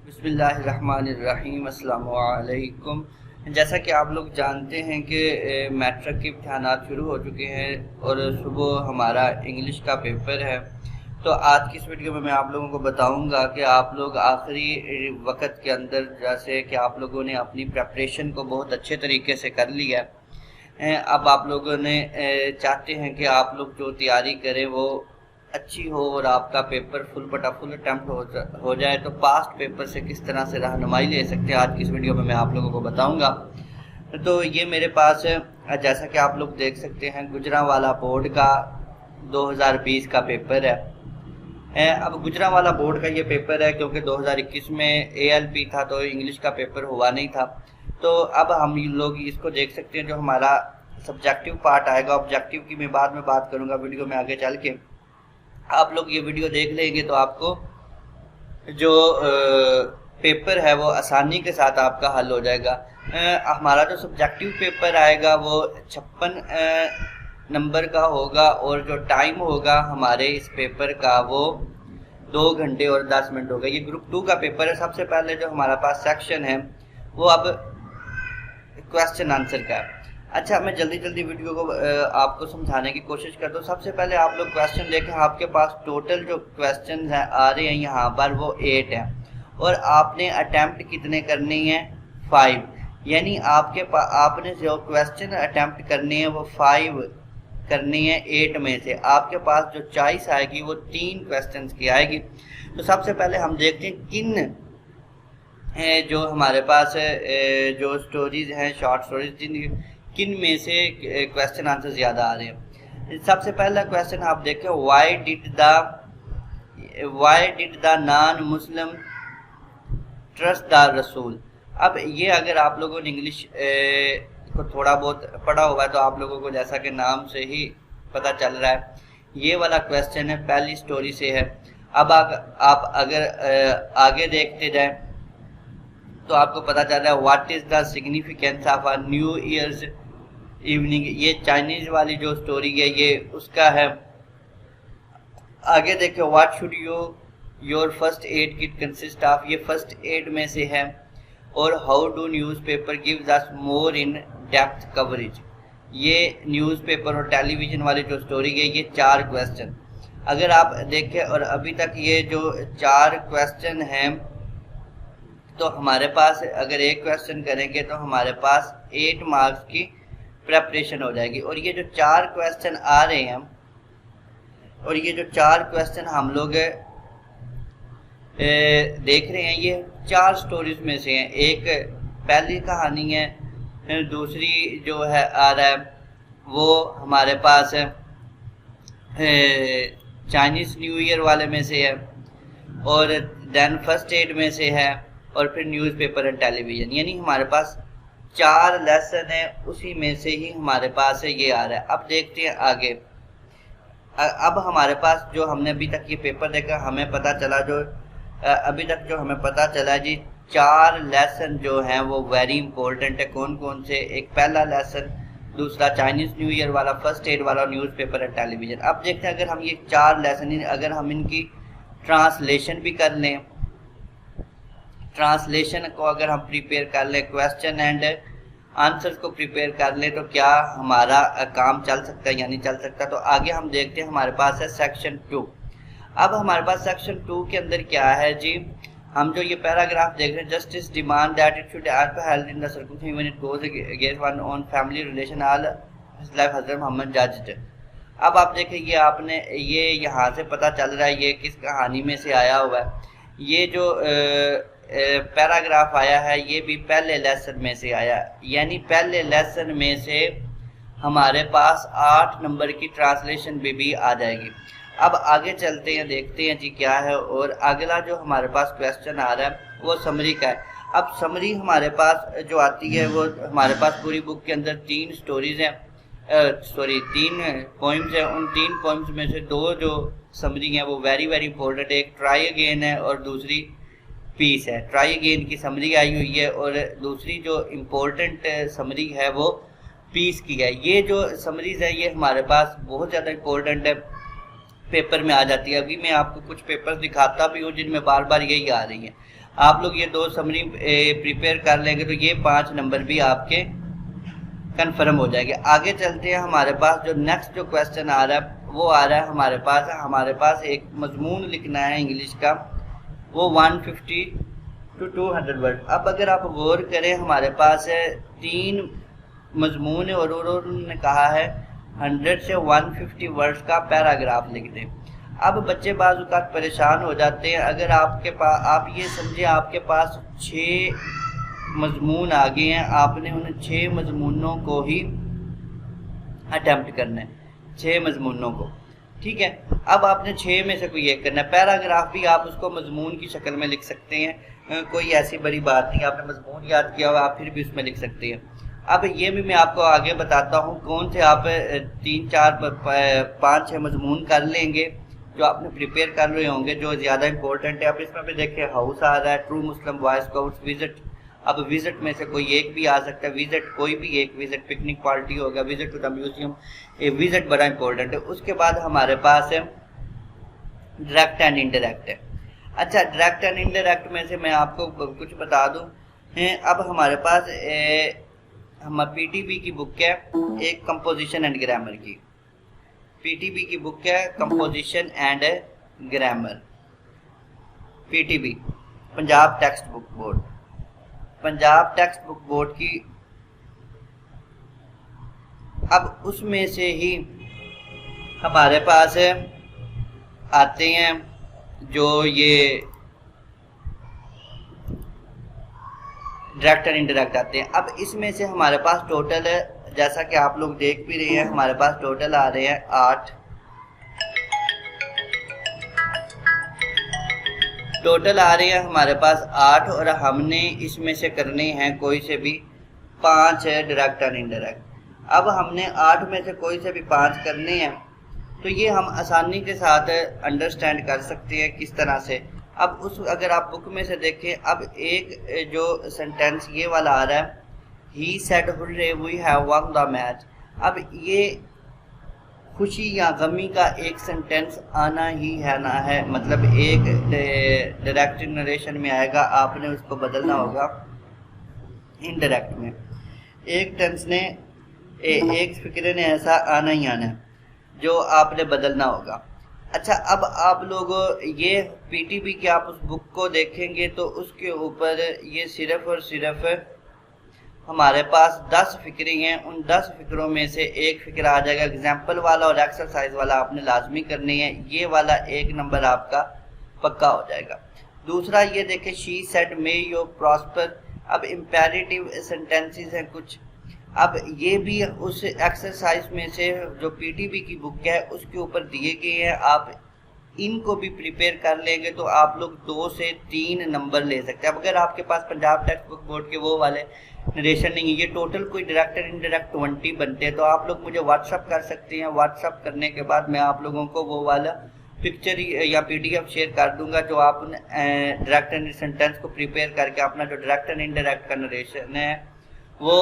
बिस्मिल्लाहिर्रहमानिर्रहीम, अस्सलामु अलैकुम। जैसा कि आप लोग जानते हैं कि मैट्रिक के इम्तहानात शुरू हो चुके हैं और सुबह हमारा इंग्लिश का पेपर है। तो आज की इस वीडियो में मैं आप लोगों को बताऊंगा कि आप लोग आखिरी वक्त के अंदर, जैसे कि आप लोगों ने अपनी प्रेपरेशन को बहुत अच्छे तरीके से कर लिया है, अब आप लोगों ने चाहते हैं कि आप लोग जो तैयारी करें वो अच्छी हो और आपका पेपर फुल अटैम्प्ट हो जाए। तो पास्ट पेपर से किस तरह से रहनुमाई ले सकते हैं, आज की इस वीडियो में मैं आप लोगों को बताऊंगा। तो ये मेरे पास जैसा कि आप लोग देख सकते हैं, गुजरांवाला बोर्ड का 2020 का पेपर है। अब गुजरांवाला बोर्ड का ये पेपर है क्योंकि 2021 में ALP था तो इंग्लिश का पेपर हुआ नहीं था। तो अब हम लोग इसको देख सकते हैं, जो हमारा सब्जेक्टिव पार्ट आएगा। ऑब्जेक्टिव की मैं बाद में बात करूंगा वीडियो में आगे चल के। आप लोग ये वीडियो देख लेंगे तो आपको जो पेपर है वो आसानी के साथ आपका हल हो जाएगा। हमारा जो सब्जेक्टिव पेपर आएगा वो 56 नंबर का होगा और जो टाइम होगा हमारे इस पेपर का वो 2 घंटे और 10 मिनट होगा। ये ग्रुप 2 का पेपर है। सबसे पहले जो हमारा पास सेक्शन है वो अब क्वेश्चन आंसर का है। अच्छा, मैं जल्दी वीडियो को आपको समझाने की कोशिश करता हूँ। सबसे पहले आप लोग क्वेश्चन देखें। आपके पास टोटल जो क्वेश्चन हैं आ रहे हैं यहाँ पर वो 8 है और आपने अटेम्प्ट कितने करने हैं, 5। यानी आपने जो क्वेश्चन अटेम्प्ट करने हैं वो 5 करनी है 8 में से। आपके पास जो चॉइस आएगी वो 3 क्वेश्चन की आएगी। तो सबसे पहले हम देखते हैं किन जो हमारे पास जो स्टोरीज हैं, शॉर्ट स्टोरीज, किन में से क्वेश्चन आंसर ज़्यादा आ रहे हैं। सबसे पहला क्वेश्चन आप देखें, why did the non Muslim trust the रसूल। अब ये अगर आप लोगों ने इंग्लिश को थोड़ा बहुत पढ़ा हुआ है तो आप लोगों को जैसा कि नाम से ही पता चल रहा है, ये वाला क्वेश्चन है, पहली स्टोरी से है। अब आप अगर आगे देखते जाएं तो आपको पता चल रहा है, what is the significance of a new years evening. ये चाइनीज वाली जो स्टोरी है ये उसका है। आगे देखिए, what should your first aid kit consist of. ये फर्स्ट एड में से है। और how do newspaper gives us more in depth coverage. ये न्यूज़पेपर और टेलीविजन वाली जो स्टोरी है, ये 4 क्वेश्चन अगर आप देखें और अभी तक ये जो 4 क्वेश्चन हैं तो हमारे पास अगर एक क्वेश्चन करेंगे तो हमारे पास 8 मार्क्स की प्रेपरेशन हो जाएगी। और ये जो 4 क्वेश्चन आ रहे हैं और ये जो 4 क्वेश्चन हम लोग देख रहे हैं, ये 4 स्टोरीज में से हैं। एक पहली कहानी है, दूसरी जो है आ रहा है वो हमारे पास चाइनीज न्यू ईयर वाले में से है, और देन फर्स्ट एड में से है, और फिर न्यूज़पेपर एंड टेलीविजन। यानी हमारे पास 4 लेसन है, उसी में से ही हमारे पास ये आ रहा है। अब देखते हैं आगे। अब हमारे पास जो हमने अभी तक ये पेपर देखा, हमें पता चला जो अभी तक जो हमें पता चला जी, 4 लेसन जो हैं वो वेरी इंपॉर्टेंट है। कौन कौन से? एक पहला लेसन, दूसरा चाइनीज न्यू ईयर वाला, फर्स्ट एड वाला, न्यूज़पेपर एंड टेलीविजन। अब देखते हैं अगर हम ये 4 लेसन अगर हम इनकी ट्रांसलेशन भी कर लें, ट्रांसलेशन को अगर हम प्रिपेयर कर लें, क्वेश्चन एंड आंसर्स को प्रिपेयर कर लें, तो क्या हमारा काम चल सकता है या नहीं चल सकता। तो आगे हम देखते हैं, हमारे पास है सेक्शन 2। अब हमारे पास सेक्शन 2 के अंदर क्या है जी, हम जो ये पैराग्राफ देख रहे हैं, justice demand that it should as per held in the circumstance when it goes against one own family relation all his life Hazrat Mohammed judged. अब आप देखें, ये आपने ये यहाँ से पता चल रहा है ये किस कहानी में से आया हुआ है। ये जो पैराग्राफ आया है ये भी पहले लेसन में से आया, यानी पहले लेसन में से हमारे पास 8 नंबर की ट्रांसलेशन भी आ जाएगी। अब आगे चलते हैं, देखते हैं जी क्या है। और अगला जो हमारे पास क्वेश्चन आ रहा है वो समरी का है। अब समरी हमारे पास जो आती है वो हमारे पास पूरी बुक के अंदर 3 स्टोरीज हैं, 3 पोइम्स हैं। उन 3 पोइम्स में से 2 जो समरी हैं वो वेरी इंपॉर्टेंट है। एक ट्राई अगेन है और दूसरी पीस है। ट्राई अगेन की समरी आई हुई है और दूसरी जो इम्पोर्टेंट समरी है वो पीस की है। ये जो समरीज है ये हमारे पास बहुत ज़्यादा इम्पोर्टेंट है। पेपर में आ जाती है। अभी मैं आपको कुछ पेपर्स दिखाता भी हूँ जिनमें बार बार यही आ रही है। आप लोग ये 2 समरी प्रिपेयर कर लेंगे तो ये 5 नंबर भी आपके कंफर्म हो जाएंगे। आगे चलते हैं, हमारे पास जो नेक्स्ट जो क्वेश्चन आ रहा है वो आ रहा है हमारे पास एक मजमून लिखना है इंग्लिश का, वो 150 to 200 वर्ड। अब अगर आप गौर करें, हमारे पास 3 मजमून है और उन्होंने कहा है 100 से 150 वर्ड्स का पैराग्राफ लिख दें। अब बच्चे बाज़ औक़ात परेशान हो जाते हैं। अगर आपके पास, आप ये समझे आपके पास 6 मजमून आ गए हैं, आपने उन 6 मजमूनों को ही अटेम्प्ट करना है, 6 मजमूनों को, ठीक है। अब आपने 6 में से कोई एक करना है। पैराग्राफ भी आप उसको मजमून की शक्ल में लिख सकते हैं, कोई ऐसी बड़ी बात नहीं। आपने मजमून याद किया हुआ, आप फिर भी उसमें लिख सकते हैं। अब ये भी मैं आपको आगे बताता हूँ कौन से आप 3, 4, 5, 6 मजमून कर लेंगे जो आपने प्रिपेयर कर रहे होंगे, जो ज़्यादा इंपॉर्टेंट है। अब इसमें भी देखिए हाउस आ रहा है, ट्रू मुस्लिम बॉय स्काउट्स, विजिट। अब विजिट में से कोई एक भी आ सकता है, विजिट कोई भी एक, विजिट पिकनिक पार्टी होगा, विजिट टू द म्यूजियम, ये विजिट बड़ा इंपॉर्टेंट है। उसके बाद हमारे पास है डायरेक्ट एंड इनडायरेक्ट है। अच्छा, डायरेक्ट एंड इनडायरेक्ट में से मैं आपको कुछ बता दूं। अब हमारे पास हम पीटीबी की बुक है एक कंपोजिशन एंड ग्रामर की, पीटीबी की बुक है composition and grammar, PTB Punjab text book board, Punjab text book board की। अब उसमें से ही हमारे पास आते हैं जो ये डायरेक्ट एंड इनडायरेक्ट आते हैं। अब इसमें से हमारे पास टोटल है, जैसा कि आप लोग देख भी रहे हैं, हमारे पास टोटल आ रहे हैं 8, टोटल आ रहे हैं हमारे पास 8, और हमने इसमें से करने हैं कोई से भी 5 है डायरेक्ट एंड इनडायरेक्ट। अब हमने 8 में से कोई से भी 5 करने हैं, तो ये हम आसानी के साथ अंडरस्टैंड कर सकते हैं किस तरह से। अब अगर आप बुक में से देखें, अब एक जो सेंटेंस ये वाला आ रहा है, he said hurray we have won the match. अब ये खुशी या गमी का एक सेंटेंस आना ही है ना है, मतलब एक डायरेक्ट नरेशन में आएगा, आपने उसको बदलना होगा इनडायरेक्ट में। एक टेंस ने एक फिक्रे ने ऐसा आना ही आना है जो आपने बदलना होगा। अच्छा, अब आप लोग ये पीटीबी की आप उस बुक को देखेंगे तो उसके ऊपर ये सिर्फ और सिर्फ हमारे पास 10 फिक्रे हैं। उन 10 फिक्रों में से एक फिक्र आ जाएगा एग्जाम्पल वाला और एक्सरसाइज वाला आपने लाजमी करनी है, ये वाला 1 नंबर आपका पक्का हो जाएगा। दूसरा ये देखें, she said may you prosper. अब इम्पेरेटिव सेंटेंसेस हैं कुछ, अब ये भी उस एक्सरसाइज में से जो पीटीबी की बुक है उसके ऊपर दिए गए हैं। आप इनको भी प्रिपेयर कर लेंगे तो आप लोग 2 से 3 नंबर ले सकते हैं। अब अगर आपके पास पंजाब टेक्स्ट बुक बोर्ड के वो वाले नरेशन नहीं है, ये टोटल कोई डायरेक्ट एंड इनडायरेक्ट 20 बनते हैं, तो आप लोग मुझे व्हाट्सअप कर सकते हैं। व्हाट्सअप करने के बाद मैं आप लोगों को वो वाला पिक्चर या पीडीएफ शेयर कर दूंगा जो आप डायरेक्ट एंड सेंटेंस को प्रिपेयर करके अपना जो डायरेक्ट एंड इनडायरेक्ट का नरेशन है वो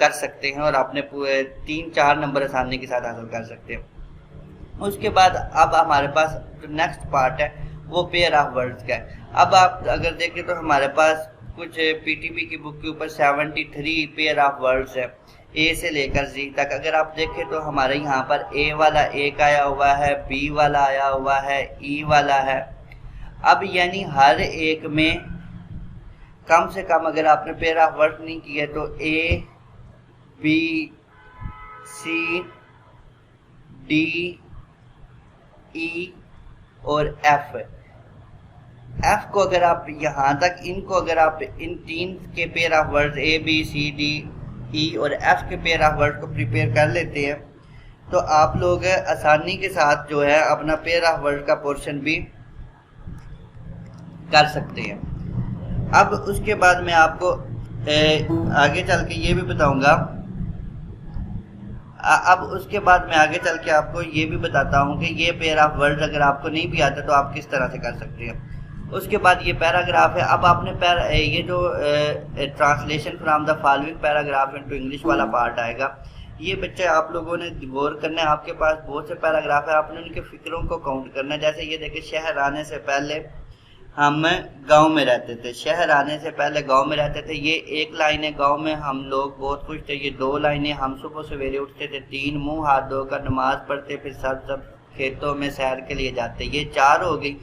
कर सकते हैं और अपने पूरे 3-4 नंबर आसानी के साथ हासिल कर सकते हैं। उसके बाद अब हमारे पास जो नेक्स्ट पार्ट है वो पेयर ऑफ वर्ड्स का है। अब आप अगर देखें तो हमारे पास कुछ पीटीबी की बुक के ऊपर 73 पेयर ऑफ वर्ड्स है, ए से लेकर जी तक। अगर आप देखें तो हमारे यहाँ पर ए वाला एक आया हुआ है, बी वाला आया हुआ है, ई वाला है। अब यानी हर एक में कम से कम अगर आपने पेयर ऑफ वर्ड नहीं किया तो ए, बी, सी, डी, ई और एफ को अगर आप यहाँ तक इनको अगर आप इन 3 के pair of word A, B, C, D, E और एफ के पेयर ऑफ वर्ड को प्रिपेयर कर लेते हैं तो आप लोग आसानी के साथ जो है अपना पेयर ऑफ वर्ड का पोर्शन भी कर सकते हैं। अब उसके बाद मैं आपको आगे चल के ये भी बताऊंगा, अब उसके बाद मैं आगे चल के आपको ये भी बताता हूँ कि ये पेयर ऑफ वर्ड अगर आपको नहीं भी आता तो आप किस तरह से कर सकते हैं। उसके बाद ये पैराग्राफ है। अब आपने ये जो translation from the following paragraph into English वाला पार्ट आएगा, ये बच्चे आप लोगों ने गौर करना है, आपके पास बहुत से पैराग्राफ है, आपने उनके फिक्रों को काउंट करना है। जैसे ये देखिए, शहर आने से पहले हम गांव में रहते थे, शहर आने से पहले गांव में रहते थे, ये एक लाइन है। गांव में हम लोग बहुत खुश थे, ये 2 लाइनें। हम सुबह सवेरे उठते थे, 3 मुंह हाथ धोकर नमाज पढ़ते, फिर सब खेतों में सैर के लिए जाते, ये 4 हो गई।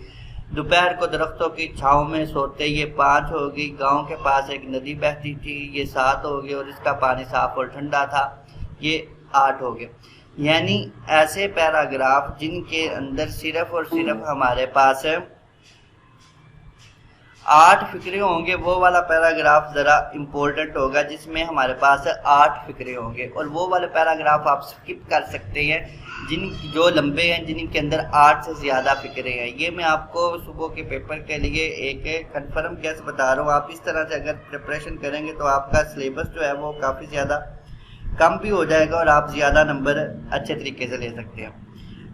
दोपहर को दरख्तों की छांव में सोते, ये 5 हो गई। गांव के पास एक नदी बहती थी, ये 7 हो गई, और इसका पानी साफ और ठंडा था, ये 8 हो गए। यानी ऐसे पैराग्राफ जिनके अंदर सिर्फ और सिर्फ हमारे पास 8 फिक्रे होंगे, वो वाला पैराग्राफ ज़रा इम्पोर्टेंट होगा जिसमें हमारे पास 8 फिक्रे होंगे। और वो वाले पैराग्राफ आप स्किप कर सकते हैं जो लंबे हैं, जिनके अंदर 8 से ज़्यादा फिक्रे हैं। ये मैं आपको सुबह के पेपर के लिए एक कंफर्म केस बता रहा हूँ। आप इस तरह से अगर प्रिपरेशन करेंगे तो आपका सिलेबस जो है वो काफ़ी ज़्यादा कम भी हो जाएगा और आप ज़्यादा नंबर अच्छे तरीके से ले सकते हैं।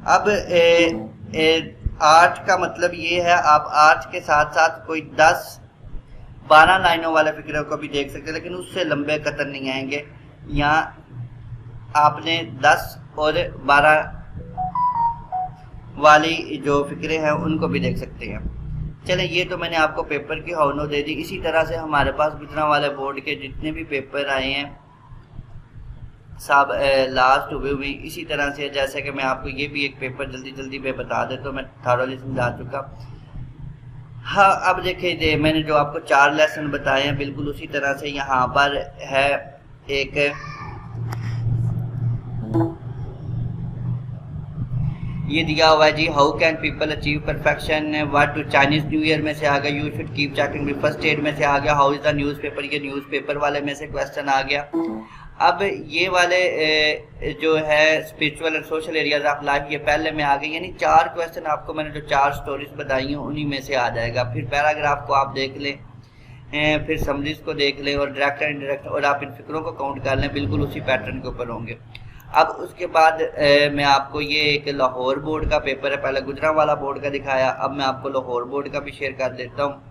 अब 8 का मतलब ये है, आप 8 के साथ साथ कोई 10-12 लाइनों वाले फिक्रों को भी देख सकते हैं, लेकिन उससे लंबे कतन नहीं आएंगे। यहाँ आपने 10 और 12 वाली जो फिक्रे हैं उनको भी देख सकते हैं। चलें, ये तो मैंने आपको पेपर की हौनो दे दी। इसी तरह से हमारे पास गुजरांवाला बोर्ड के जितने भी पेपर आए हैं सब लास्ट हुए हुए इसी तरह से। जैसे कि मैं आपको ये भी एक पेपर जल्दी में बता देता हूँ, मैं थॉरोली समझा चुका। हाँ, अब देखिए, मैंने जो आपको 4 लेसन बताए हैं बिल्कुल उसी तरह से यहाँ पर है एक ये दिया हुआ है जी, how can people achieve perfection, what to Chinese new year में से आ गया, you should keep checking with first aid में से आ गया, हाउ इज द न्यूज़पेपर, ये न्यूज़पेपर वाले में से क्वेश्चन आ गया। अब ये वाले जो है spiritual and social areas of life, ये पहले में आ गई। यानी 4 क्वेश्चन आपको मैंने जो 4 स्टोरीज बताई हैं उन्हीं में से आ जाएगा। फिर पैराग्राफ को आप देख लें, फिर समरीज को देख लें, और डायरेक्ट एंड इनडायरेक्ट, और आप इन फिक्रों को काउंट कर लें, बिल्कुल उसी पैटर्न के ऊपर होंगे। अब उसके बाद मैं आपको ये एक लाहौर बोर्ड का पेपर है, पहले गुजरांवाला बोर्ड का दिखाया, अब मैं आपको लाहौर बोर्ड का भी शेयर कर देता हूँ,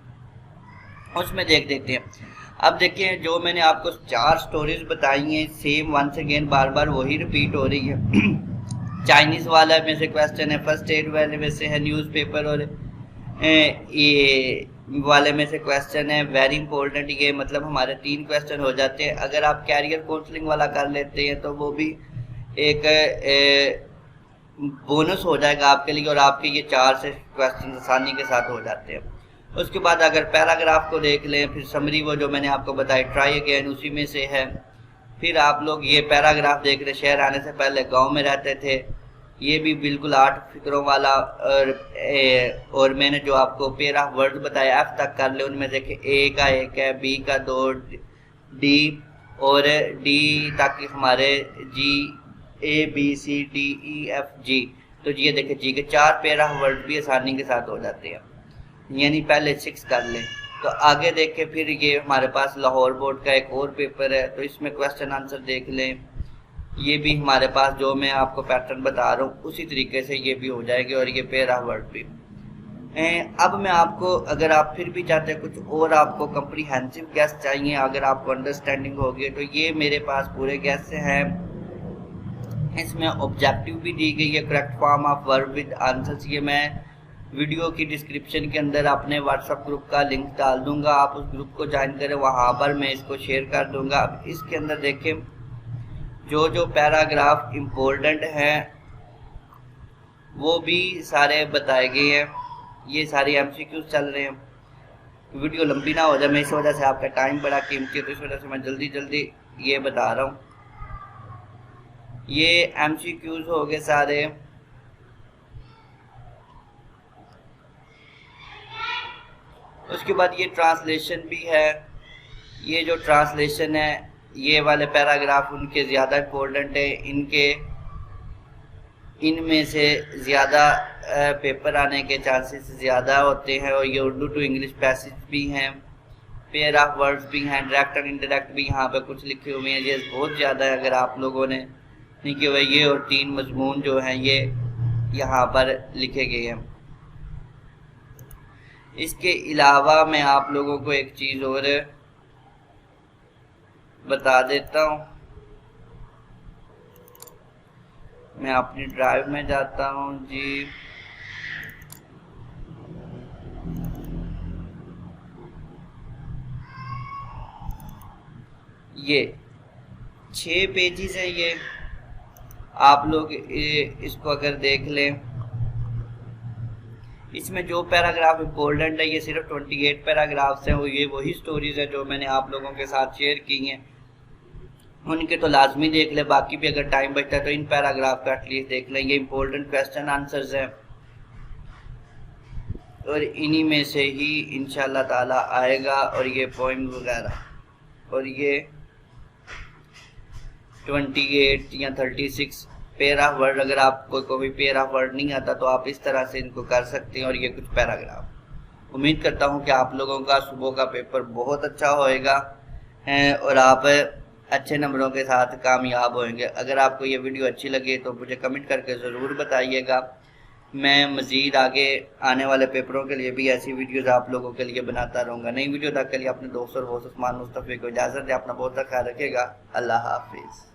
उसमें देख देते हैं। अब देखिए, जो मैंने आपको 4 स्टोरीज बताई हैं, सेम वंस अगेन बार बार वही रिपीट हो रही है। चाइनीज़ वाला में से क्वेश्चन है, फर्स्ट एड वाले में से है न्यूज़पेपर, और ये वाले में से क्वेश्चन है। वेरी इंपॉर्टेंट, ये मतलब हमारे 3 क्वेश्चन हो जाते हैं। अगर आप कैरियर काउंसलिंग वाला कर लेते हैं तो वो भी एक बोनस हो जाएगा आपके लिए, और आपके ये 4 से क्वेश्चन आसानी के साथ हो जाते हैं। उसके बाद अगर पैराग्राफ को देख लें, फिर समरी वो जो मैंने आपको बताई ट्राई अगेन उसी में से है। फिर आप लोग ये पैराग्राफ देख रहे, शहर आने से पहले गांव में रहते थे, ये भी बिल्कुल 8 फिक्रों वाला। और मैंने जो आपको पेयर ऑफ वर्ड बताया F तक कर ले, उनमें देखे A का 1 है, B का 2, D और D तक हमारे G A B C D E F G। तो ये देखे G के 4 पेयर ऑफ वर्ड भी आसानी के साथ हो जाते हैं, यानी पहले 6 कर लें। तो आगे देखें, फिर ये हमारे पास लाहौर बोर्ड का एक और पेपर है, तो इसमें क्वेश्चन आंसर देख लें। ये भी हमारे पास जो मैं आपको पैटर्न बता रहा हूँ उसी तरीके से ये भी हो जाएंगे, और ये पेयर ऑफ वर्ड भी। अब मैं आपको, अगर आप फिर भी चाहते हैं कुछ और आपको कम्प्रीहेंसिव गेस चाहिए, अगर आपको अंडरस्टैंडिंग होगी, तो ये मेरे पास पूरे गेस हैं। इसमें ऑब्जेक्टिव भी दी गई है, correct form of verb with answers. ये मैं वीडियो की डिस्क्रिप्शन के अंदर अपने व्हाट्सएप ग्रुप का लिंक डाल दूंगा, आप उस ग्रुप को ज्वाइन करें, वहाँ पर मैं इसको शेयर कर दूंगा। अब इसके अंदर देखें, जो जो पैराग्राफ इम्पोर्टेंट हैं वो भी सारे बताए गए हैं। ये सारे MCQs चल रहे हैं। वीडियो लंबी ना हो जाए, मैं इस वजह से, आपका टाइम बड़ा कीमती है तो इस वजह से मैं जल्दी ये बता रहा हूँ। ये MCQs हो गए सारे। उसके बाद ये ट्रांसलेशन भी है। ये जो ट्रांसलेशन है, ये वाले पैराग्राफ उनके ज़्यादा इम्पोर्टेंट है, इनमें से ज़्यादा पेपर आने के चांसेस ज़्यादा होते हैं। और ये उर्दू टू इंग्लिश पैसेज भी हैं, पेयर ऑफ वर्ड्स भी हैं, डायरेक्ट एंड इनडायरेक्ट भी यहाँ पे कुछ लिखे हुए हैं। ये बहुत ज़्यादा है, अगर आप लोगों ने नहीं किया हुआ, ये और 3 मजमून जो हैं ये यहाँ पर लिखे गए हैं। इसके अलावा मैं आप लोगों को एक चीज़ और बता देता हूँ। मैं अपनी ड्राइव में जाता हूँ जी। ये 6 पेजेस है ये। आप लोग इसको अगर देख लें, इसमें जो पैराग्राफ इम्पोर्टेंट है ये सिर्फ 28 पैराग्राफ्स हैं। ये वही स्टोरीज है जो मैंने आप लोगों के साथ शेयर की हैं, उनके तो लाजमी देख ले। बाकी भी अगर टाइम बचता है तो इन पैराग्राफ का एटलीस्ट देख लें। ये इम्पोर्टेंट क्वेश्चन आंसर्स हैं और इन्हीं में से ही इंशाल्लाह ताला आएगा। और ये पोइम वगैरह, और ये 28 या 36 पेरा वर्ड, अगर आपको कोई पेरा वर्ड नहीं आता तो आप इस तरह से इनको कर सकते हैं। और ये कुछ पैराग्राफ। उम्मीद करता हूँ कि आप लोगों का सुबह का पेपर बहुत अच्छा होएगा और आप अच्छे नंबरों के साथ कामयाब होंगे। अगर आपको ये वीडियो अच्छी लगे तो मुझे कमेंट करके ज़रूर बताइएगा। मैं मज़ीद आगे आने वाले पेपरों के लिए भी ऐसी वीडियोस आप लोगों के लिए बनाता रहूँगा। नई वीडियो तक के लिए अपने दोस्तों और उस्मान मुस्तफ़ी को इजाज़त दें। अपना बहुत ख्याल रखिएगा। अल्लाह हाफिज़।